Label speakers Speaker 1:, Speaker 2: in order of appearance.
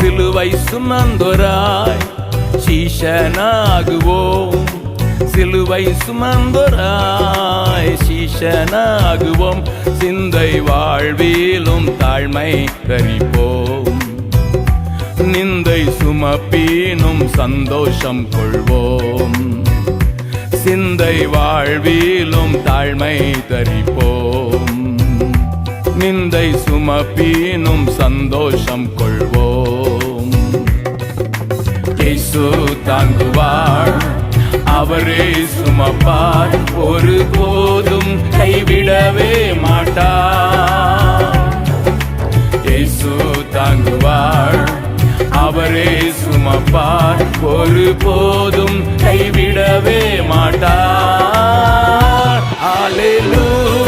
Speaker 1: சிலுவை சுமந்தோராய் சீஷனாகுவோம். சிலுவை சுமந்தோராய் சீஷனாகுவோம். சிந்தை வாழ்விலும் தாழ்மை கரிப்போம். நிந்தை சுமப்பீனும் சந்தோஷம் கொள்வோம். சிந்தை வாழ்விலும் தாழ்மை தரிப்போம். நிந்தை சுமப்பீனும் சந்தோஷம் கொள்வோம். இயேசு தாங்குவார், அவரே சுமப்பார், ஒரு போதும் கைவிடவே மாட்டார். இயேசு தாங்குவார், அவரே சுமப்பார், ஒரு போதும் கைவிடவே மாட்டார். அல்லேலூயா.